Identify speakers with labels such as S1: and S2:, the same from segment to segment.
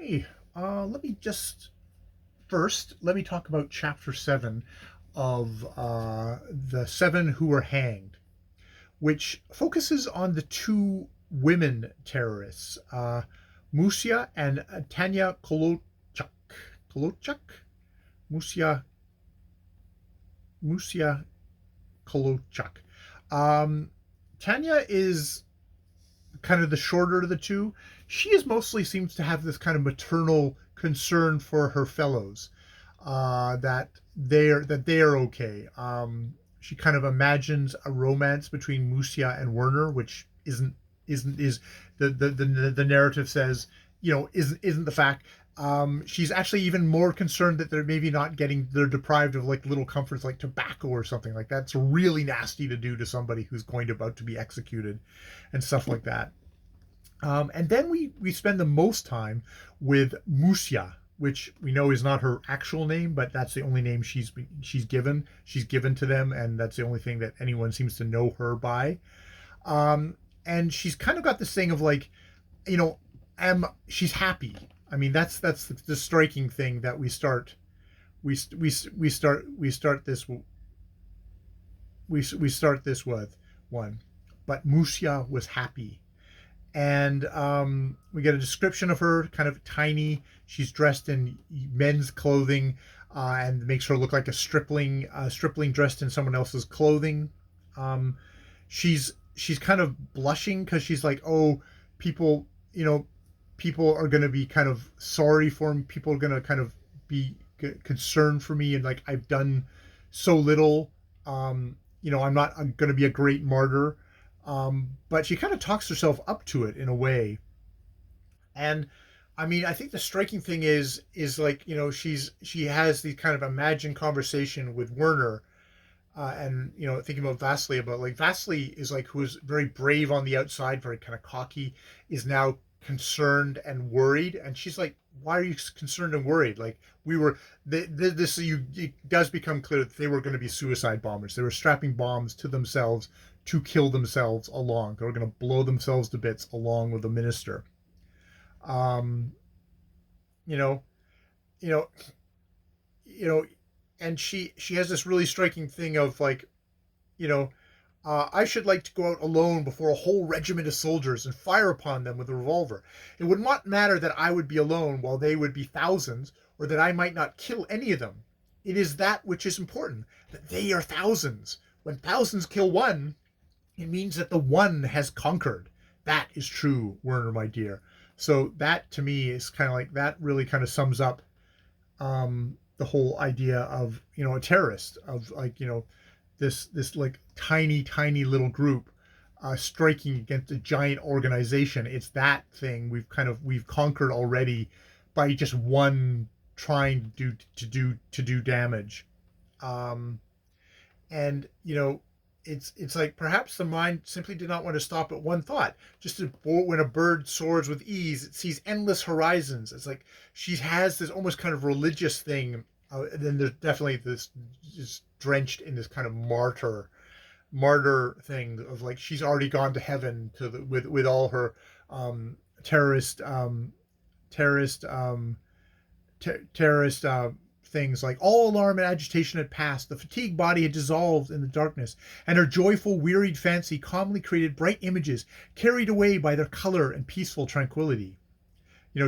S1: Okay, let me just first let me talk about chapter 7 of the seven who were hanged, which focuses on the two women terrorists, Musia and Tanya Kolochuk. Kolochuk? Musia Musia Kolochuk. Um, Tanya is kind of the shorter of the two. She is mostly seems to have this kind of maternal concern for her fellows, that they are okay. She kind of imagines a romance between Musia and Werner, which isn't is the narrative says, isn't the fact. She's actually even more concerned that they're maybe not getting, they're deprived of like little comforts like tobacco or something like that. It's really nasty to do to somebody who's going to about to be executed and stuff like that. And then we spend the most time with Musia, which we know is not her actual name, but that's the only name she's given. She's given to them, and that's the only thing that anyone seems to know her by. And she's kind of got this thing of like, she's happy. I mean, that's the striking thing that we start this with one. But Musia was happy, and we get a description of her, kind of tiny. She's dressed in men's clothing, and makes her look like a stripling dressed in someone else's clothing. Um, she's kind of blushing because she's like, oh, people, people are going to be kind of sorry for me. People are going to kind of be concerned for me, and like I've done so little. I'm going to be a great martyr. But she kind of talks herself up to it in a way. And I mean, I think the striking thing is like, she has these kind of imagined conversation with Werner, and thinking about Vasily, about like Vasily is like, who is very brave on the outside, very kind of cocky, is now concerned and worried, and she's like, why are you concerned and worried? Like, we were this you it does become clear that they were going to be suicide bombers. They were strapping bombs to themselves to kill themselves along. They were going to blow themselves to bits along with the minister. um you know you know you know and she has this really striking thing of like, you know I should like to go out alone before a whole regiment of soldiers and fire upon them with a revolver. It would not matter that I would be alone while they would be thousands, or that I might not kill any of them. It is that which is important, that they are thousands. When thousands kill one, it means that the one has conquered. That is true, Werner, my dear. So that to me is kind of like, that really kind of sums up the whole idea of, a terrorist, of like, this like tiny little group striking against a giant organization. It's that thing we've conquered already by just one trying to do damage. Um, and it's like perhaps the mind simply did not want to stop at one thought. Just when a bird soars with ease, it sees endless horizons. It's like she has this almost kind of religious thing. And then there's definitely this, just drenched in this kind of martyr thing of like, she's already gone to heaven with all her um, terrorist terrorist terrorist things. Like, all alarm and agitation had passed, the fatigued body had dissolved in the darkness, and her joyful, wearied fancy calmly created bright images, carried away by their color and peaceful tranquility.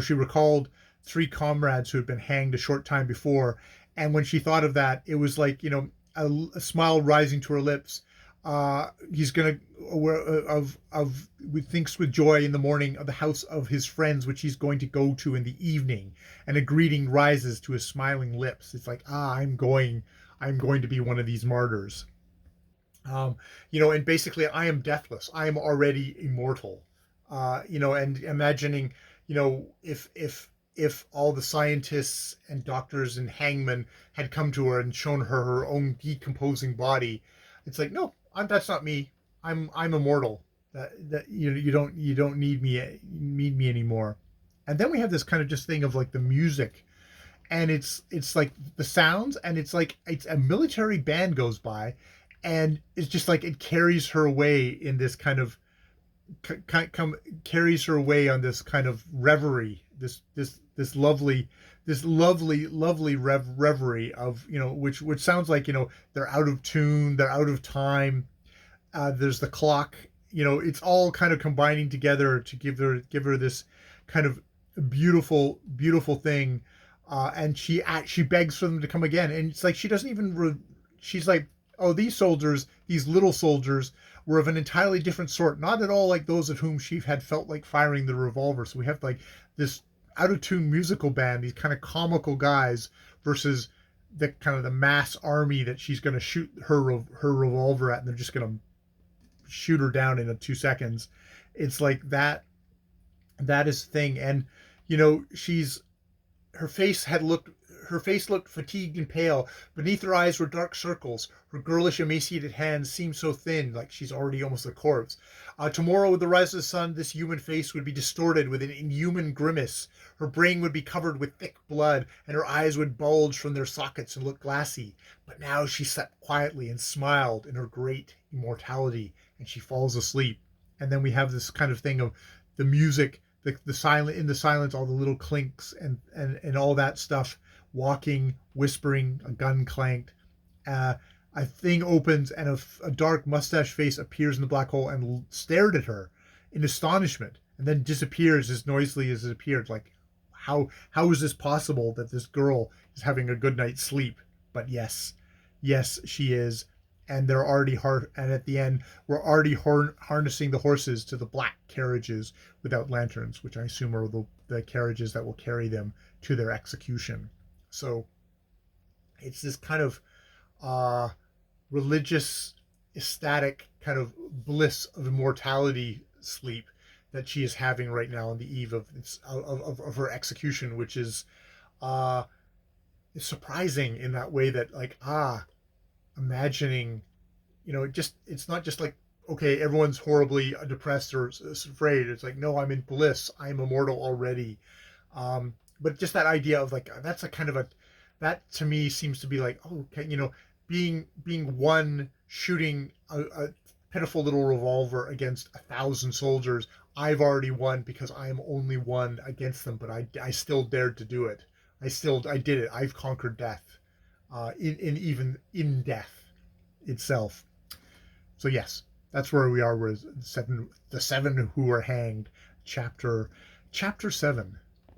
S1: She recalled three comrades who had been hanged a short time before, and when she thought of that, it was like, a smile rising to her lips. He's gonna aware of thinks with joy in the morning of the house of his friends, which he's going to go to in the evening, and a greeting rises to his smiling lips. It's like, I'm going to be one of these martyrs. And basically, I am deathless. I am already immortal. And imagining, if all the scientists and doctors and hangmen had come to her and shown her own decomposing body, it's like, no, that's not me. I'm immortal. That you don't need me anymore. And then we have this kind of just thing of like the music, and it's like the sounds, and it's like it's a military band goes by, and it's just like it carries her away in this kind of carries her away on this kind of reverie, this lovely reverie of, which sounds like, they're out of tune, they're out of time. There's the clock. It's all kind of combining together to give her this kind of beautiful thing. And she begs for them to come again, and it's like she doesn't even. She's like, oh, these little soldiers, were of an entirely different sort, not at all like those at whom she had felt like firing the revolver. So we have like this out of tune musical band, these kind of comical guys, versus the kind of the mass army that she's going to shoot her revolver at, and they're just going to shoot her down in 2 seconds. It's like that is the thing. And she's her face looked fatigued and pale. Beneath her eyes were dark circles. Her girlish, emaciated hands seemed so thin, like she's already almost a corpse. Tomorrow, with the rise of the sun, this human face would be distorted with an inhuman grimace. Her brain would be covered with thick blood, and her eyes would bulge from their sockets and look glassy. But now she slept quietly and smiled in her great immortality, and she falls asleep. And then we have this kind of thing of the music, the silent, in the silence, all the little clinks and all that stuff. Walking, whispering, a gun clanked. A thing opens, and a dark mustache face appears in the black hole and stared at her in astonishment, and then disappears as noisily as it appeared. Like, how is this possible that this girl is having a good night's sleep? But yes, she is. And they're already and at the end, we're already harnessing the horses to the black carriages without lanterns, which I assume are the carriages that will carry them to their execution. So it's this kind of religious, ecstatic kind of bliss of immortality sleep that she is having right now on the eve of her execution, which is surprising in that way, that like, imagining, it's not just like, okay, everyone's horribly depressed or afraid. It's like, no, I'm in bliss. I'm immortal already. But just that idea of like, that's a kind of that to me seems to be like, oh, okay, being one shooting a pitiful little revolver against 1,000 soldiers. I've already won because I am only one against them, but I still dared to do it. I did it. I've conquered death, even in death itself. So yes, that's where we are with the seven who were hanged, chapter 7.